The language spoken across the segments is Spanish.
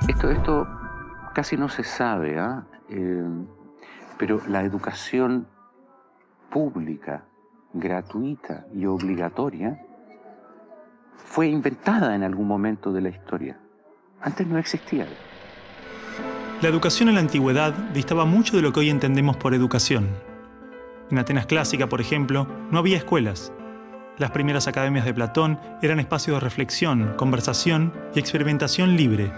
Esto casi no se sabe, pero la educación pública, gratuita y obligatoria fue inventada en algún momento de la historia. Antes no existía. La educación en la antigüedad distaba mucho de lo que hoy entendemos por educación. En Atenas clásica, por ejemplo, no había escuelas. Las primeras academias de Platón eran espacios de reflexión, conversación y experimentación libre.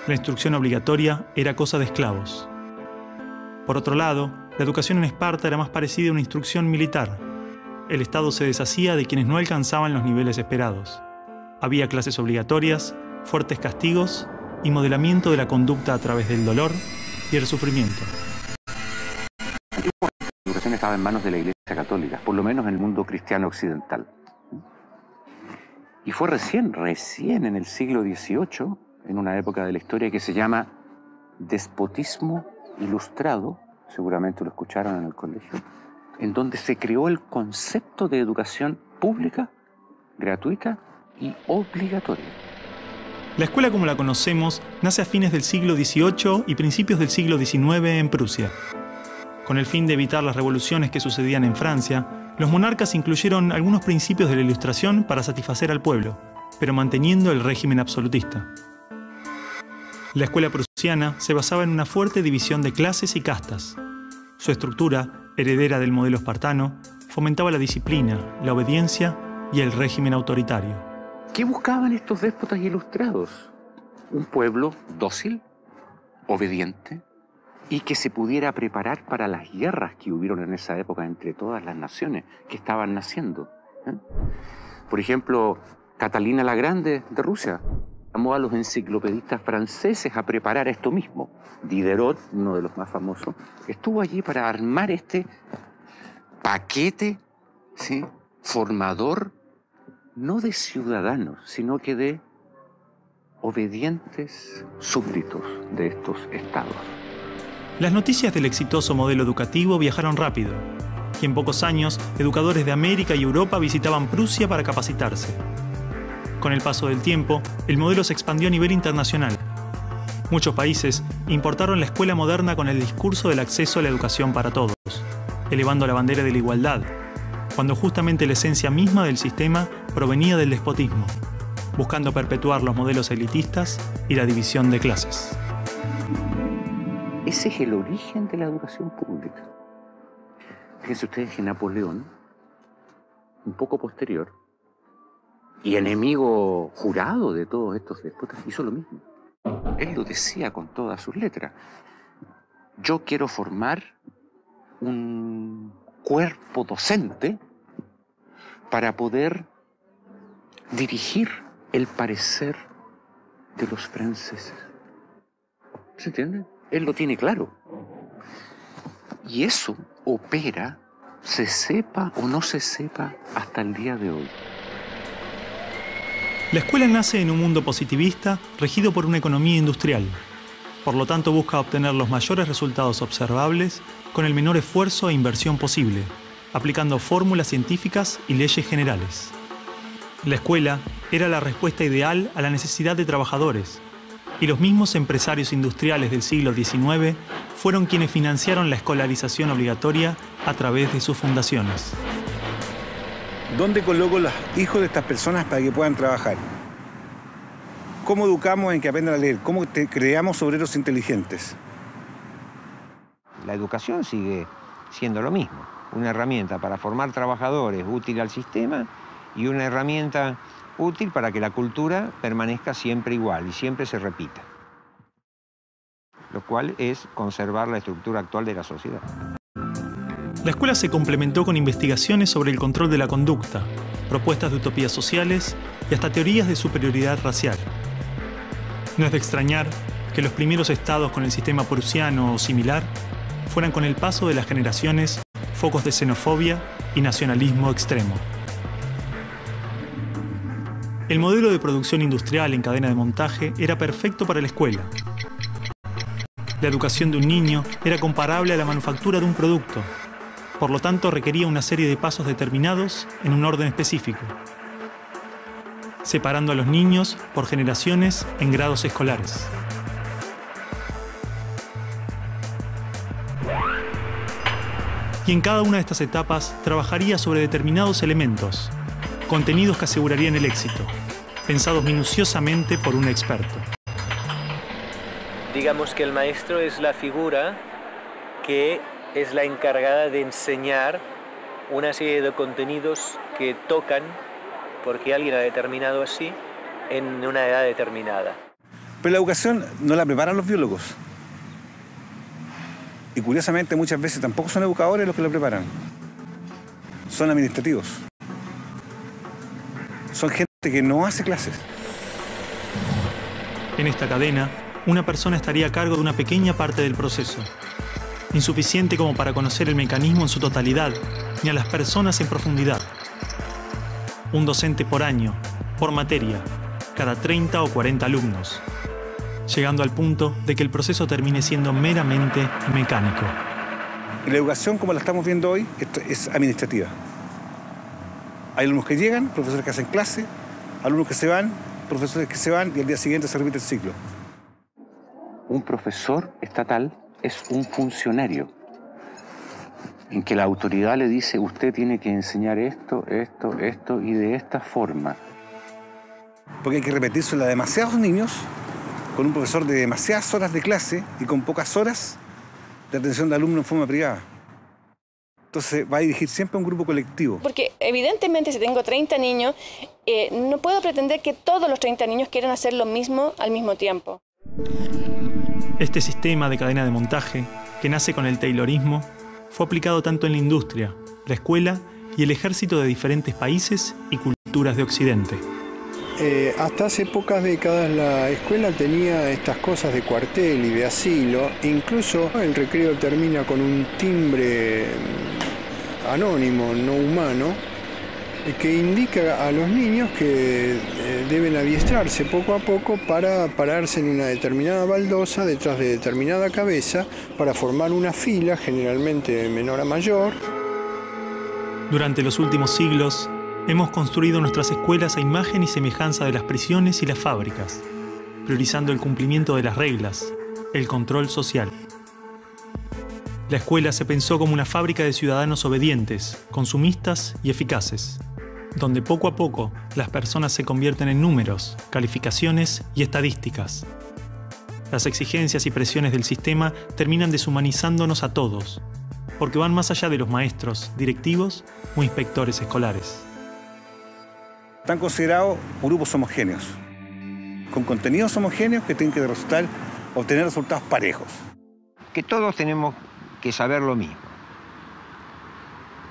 La instrucción obligatoria era cosa de esclavos. Por otro lado, la educación en Esparta era más parecida a una instrucción militar. El Estado se deshacía de quienes no alcanzaban los niveles esperados. Había clases obligatorias, fuertes castigos y modelamiento de la conducta a través del dolor y el sufrimiento. La educación estaba en manos de la Iglesia Católica, por lo menos en el mundo cristiano occidental. Y fue recién en el siglo XVIII, en una época de la historia que se llama despotismo ilustrado, seguramente lo escucharon en el colegio, en donde se creó el concepto de educación pública, gratuita y obligatoria. La escuela como la conocemos nace a fines del siglo XVIII y principios del siglo XIX en Prusia. Con el fin de evitar las revoluciones que sucedían en Francia, los monarcas incluyeron algunos principios de la Ilustración para satisfacer al pueblo, pero manteniendo el régimen absolutista. La escuela prusiana se basaba en una fuerte división de clases y castas. Su estructura, heredera del modelo espartano, fomentaba la disciplina, la obediencia y el régimen autoritario. ¿Qué buscaban estos déspotas ilustrados? Un pueblo dócil, obediente, y que se pudiera preparar para las guerras que hubieron en esa época entre todas las naciones que estaban naciendo. Por ejemplo, Catalina la Grande de Rusia llamó a los enciclopedistas franceses a preparar esto mismo. Diderot, uno de los más famosos, estuvo allí para armar este paquete, ¿sí?, formador, no de ciudadanos, sino que de obedientes súbditos de estos estados. Las noticias del exitoso modelo educativo viajaron rápido, y en pocos años, educadores de América y Europa visitaban Prusia para capacitarse. Con el paso del tiempo, el modelo se expandió a nivel internacional. Muchos países importaron la escuela moderna con el discurso del acceso a la educación para todos, elevando la bandera de la igualdad, cuando justamente la esencia misma del sistema provenía del despotismo, buscando perpetuar los modelos elitistas y la división de clases. Ese es el origen de la educación pública. Fíjense ustedes que Napoleón, un poco posterior, y enemigo jurado de todos estos déspotas, hizo lo mismo. Él lo decía con todas sus letras. Yo quiero formar un cuerpo docente para poder dirigir el parecer de los franceses. ¿Se entiende? Él lo tiene claro. Y eso opera, se sepa o no se sepa, hasta el día de hoy. La escuela nace en un mundo positivista regido por una economía industrial. Por lo tanto, busca obtener los mayores resultados observables con el menor esfuerzo e inversión posible, aplicando fórmulas científicas y leyes generales. La escuela era la respuesta ideal a la necesidad de trabajadores, y los mismos empresarios industriales del siglo XIX fueron quienes financiaron la escolarización obligatoria a través de sus fundaciones. ¿Dónde coloco los hijos de estas personas para que puedan trabajar? ¿Cómo educamos en que aprendan a leer? ¿Cómo creamos obreros inteligentes? La educación sigue siendo lo mismo, una herramienta para formar trabajadores útil al sistema y una herramienta útil para que la cultura permanezca siempre igual y siempre se repita, lo cual es conservar la estructura actual de la sociedad. La escuela se complementó con investigaciones sobre el control de la conducta, propuestas de utopías sociales y hasta teorías de superioridad racial. No es de extrañar que los primeros estados con el sistema prusiano o similar fueran con el paso de las generaciones focos de xenofobia y nacionalismo extremo. El modelo de producción industrial en cadena de montaje era perfecto para la escuela. La educación de un niño era comparable a la manufactura de un producto. Por lo tanto, requería una serie de pasos determinados en un orden específico. separando a los niños por generaciones en grados escolares. Y en cada una de estas etapas trabajaría sobre determinados elementos, contenidos que asegurarían el éxito, pensados minuciosamente por un experto. Digamos que el maestro es la figura que es la encargada de enseñar una serie de contenidos que tocan, porque alguien ha determinado así, en una edad determinada. Pero la educación no la preparan los biólogos. Y curiosamente muchas veces tampoco son educadores los que la preparan. Son administrativos. Son gente que no hace clases. En esta cadena, una persona estaría a cargo de una pequeña parte del proceso, insuficiente como para conocer el mecanismo en su totalidad, ni a las personas en profundidad. Un docente por año, por materia, cada 30 o 40 alumnos, llegando al punto de que el proceso termine siendo meramente mecánico. Y la educación, como la estamos viendo hoy, es administrativa. Hay alumnos que llegan, profesores que hacen clase, alumnos que se van, profesores que se van y al día siguiente se repite el ciclo. Un profesor estatal es un funcionario en que la autoridad le dice: usted tiene que enseñar esto, esto, esto y de esta forma. Porque hay que repetírselo a demasiados niños con un profesor de demasiadas horas de clase y con pocas horas de atención de alumnos en forma privada. Entonces va a dirigir siempre a un grupo colectivo. Porque evidentemente si tengo 30 niños, no puedo pretender que todos los 30 niños quieran hacer lo mismo al mismo tiempo. Este sistema de cadena de montaje, que nace con el taylorismo, fue aplicado tanto en la industria, la escuela y el ejército de diferentes países y culturas de Occidente. Hasta hace pocas décadas la escuela tenía estas cosas de cuartel y de asilo. Incluso el recreo termina con un timbre anónimo, no humano, que indica a los niños que deben adiestrarse poco a poco para pararse en una determinada baldosa detrás de determinada cabeza para formar una fila, generalmente de menor a mayor. Durante los últimos siglos, hemos construido nuestras escuelas a imagen y semejanza de las prisiones y las fábricas, priorizando el cumplimiento de las reglas, el control social. La escuela se pensó como una fábrica de ciudadanos obedientes, consumistas y eficaces, donde poco a poco las personas se convierten en números, calificaciones y estadísticas. Las exigencias y presiones del sistema terminan deshumanizándonos a todos, porque van más allá de los maestros, directivos o inspectores escolares. Están considerados grupos homogéneos, con contenidos homogéneos que tienen que obtener resultados parejos. Que todos tenemos que saber lo mismo.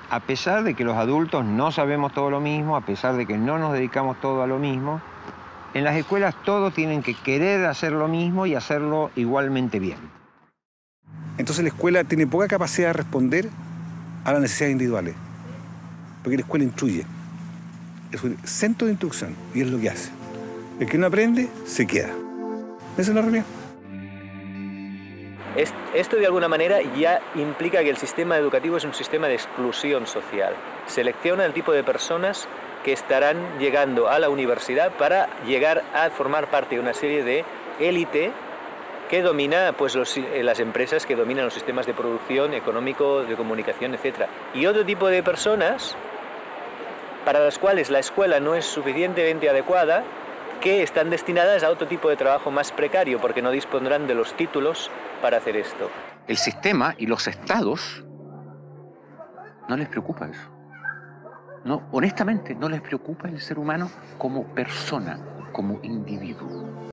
A pesar de que los adultos no sabemos todo lo mismo, a pesar de que no nos dedicamos todo a lo mismo, en las escuelas todos tienen que querer hacer lo mismo y hacerlo igualmente bien. Entonces la escuela tiene poca capacidad de responder a las necesidades individuales, porque la escuela instruye. Es un centro de instrucción y es lo que hace. El que no aprende, se queda. Esa es la realidad. Esto de alguna manera ya implica que el sistema educativo es un sistema de exclusión social. Selecciona el tipo de personas que estarán llegando a la universidad para llegar a formar parte de una serie de élite que domina pues, las empresas que dominan los sistemas de producción, económico, de comunicación, etc. Y otro tipo de personas para las cuales la escuela no es suficientemente adecuada, que están destinadas a otro tipo de trabajo más precario, porque no dispondrán de los títulos para hacer esto. El sistema y los estados no les preocupa eso. No, honestamente, no les preocupa el ser humano como persona, como individuo.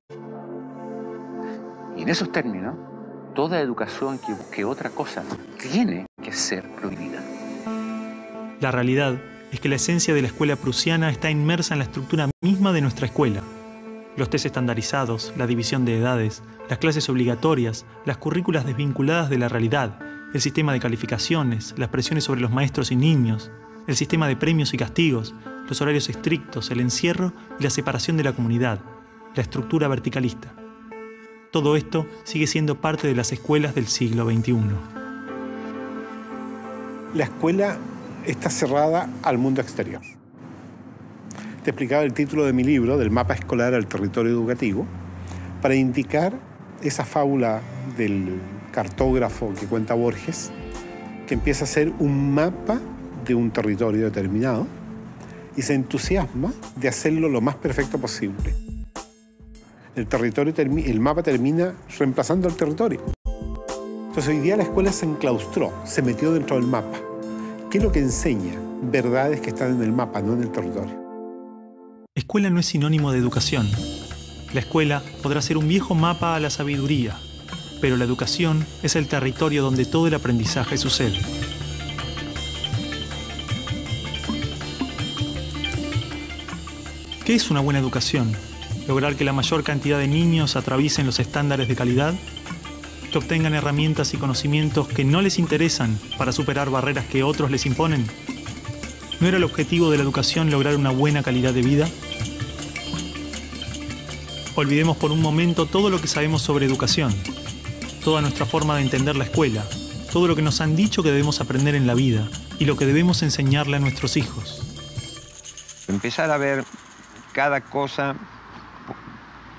Y en esos términos, toda educación que busque otra cosa tiene que ser prohibida. La realidad es que la esencia de la escuela prusiana está inmersa en la estructura misma de nuestra escuela. Los test estandarizados, la división de edades, las clases obligatorias, las currículas desvinculadas de la realidad, el sistema de calificaciones, las presiones sobre los maestros y niños, el sistema de premios y castigos, los horarios estrictos, el encierro y la separación de la comunidad, la estructura verticalista. Todo esto sigue siendo parte de las escuelas del siglo XXI. La escuela está cerrada al mundo exterior. te explicaba el título de mi libro, del mapa escolar al territorio educativo, para indicar esa fábula del cartógrafo que cuenta Borges, que empieza a ser un mapa de un territorio determinado y se entusiasma de hacerlo lo más perfecto posible. El mapa termina reemplazando al territorio. Entonces hoy día la escuela se enclaustró, se metió dentro del mapa. ¿Qué es lo que enseña? Verdades que están en el mapa, no en el territorio. Escuela no es sinónimo de educación. La escuela podrá ser un viejo mapa a la sabiduría, pero la educación es el territorio donde todo el aprendizaje sucede. ¿Qué es una buena educación? ¿Lograr que la mayor cantidad de niños atraviesen los estándares de calidad? ¿Que obtengan herramientas y conocimientos que no les interesan para superar barreras que otros les imponen? ¿No era el objetivo de la educación lograr una buena calidad de vida? Olvidemos por un momento todo lo que sabemos sobre educación, toda nuestra forma de entender la escuela, todo lo que nos han dicho que debemos aprender en la vida y lo que debemos enseñarle a nuestros hijos. Empezar a ver cada cosa,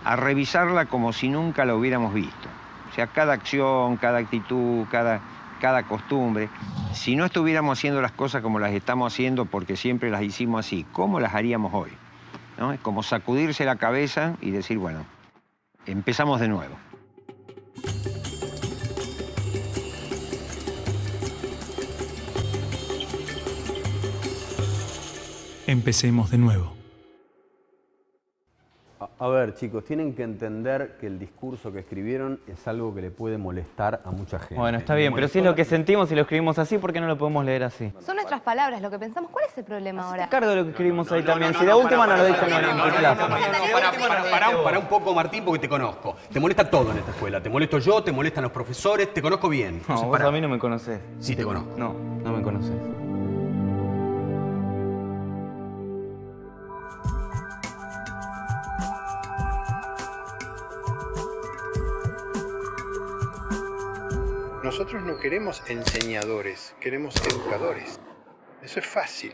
a revisarla como si nunca la hubiéramos visto. O sea, cada acción, cada actitud, cada costumbre. Si no estuviéramos haciendo las cosas como las estamos haciendo porque siempre las hicimos así, ¿cómo las haríamos hoy? ¿No? Es como sacudirse la cabeza y decir, bueno, empezamos de nuevo. Empecemos de nuevo. A ver, chicos, tienen que entender que el discurso que escribieron es algo que le puede molestar a mucha gente. Bueno, está bien, pero si es lo que sentimos y lo escribimos así, ¿por qué no lo podemos leer así? Son nuestras palabras, lo que pensamos. ¿Cuál es el problema ahora? Cargo lo que escribimos ahí también. Si de última no lo dicen en clase. Para un poco, Martín, porque te conozco. Te molesta todo en esta escuela. Te molesto yo, te molestan los profesores, te conozco bien. No, vos a mí no me conocés. Sí, te conozco. No, no me conocés. Nosotros no queremos enseñadores, queremos educadores. Eso es fácil.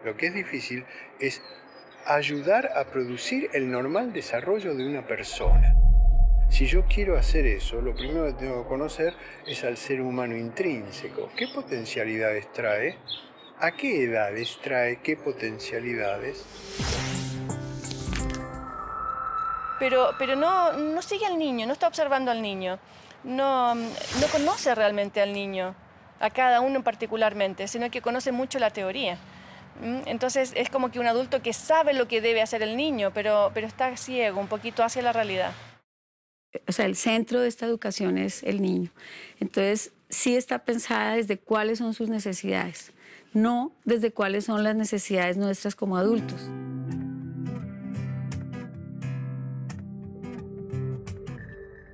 Lo que es difícil es ayudar a producir el normal desarrollo de una persona. Si yo quiero hacer eso, lo primero que tengo que conocer es al ser humano intrínseco. ¿Qué potencialidades trae? ¿A qué edades trae qué potencialidades? Pero no sigue al niño, no está observando al niño. No conoce realmente al niño, a cada uno particularmente, sino que conoce mucho la teoría. Entonces es como que un adulto que sabe lo que debe hacer el niño, pero está ciego un poquito hacia la realidad. O sea, el centro de esta educación es el niño. Entonces sí está pensada desde cuáles son sus necesidades, no desde cuáles son las necesidades nuestras como adultos.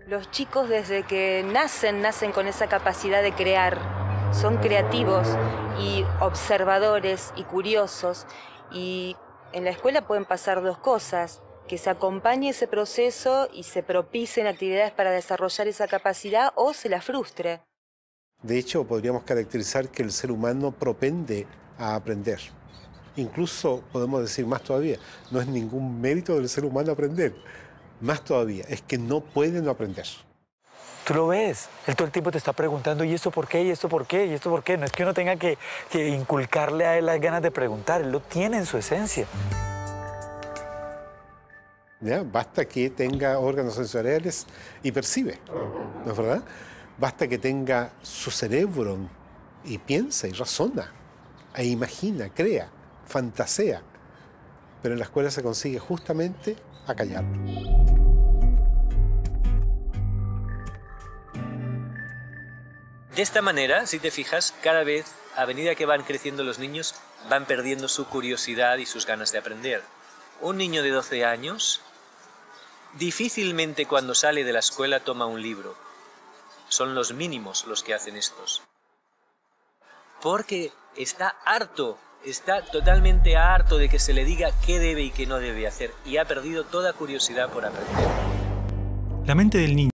Los chicos desde que nacen con esa capacidad de crear. Son creativos y observadores y curiosos. Y en la escuela pueden pasar dos cosas: que se acompañe ese proceso y se propicien actividades para desarrollar esa capacidad, o se la frustre. De hecho, podríamos caracterizar que el ser humano propende a aprender. Incluso podemos decir más todavía, no es ningún mérito del ser humano aprender. Más todavía, es que no pueden aprender. Tú lo ves, él todo el tiempo te está preguntando, ¿y esto por qué? ¿Y esto por qué? ¿Y esto por qué? No es que uno tenga que inculcarle a él las ganas de preguntar, él lo tiene en su esencia. ¿Ya? Basta que tenga órganos sensoriales y percibe, ¿no es verdad? Basta que tenga su cerebro y piensa y razona, e imagina, crea, fantasea. Pero en la escuela se consigue justamente acallar. De esta manera, si te fijas, cada vez, a medida que van creciendo los niños, van perdiendo su curiosidad y sus ganas de aprender. Un niño de 12 años difícilmente cuando sale de la escuela toma un libro. Son los mínimos los que hacen estos. Porque está harto, está totalmente harto de que se le diga qué debe y qué no debe hacer, y ha perdido toda curiosidad por aprender. La mente del niño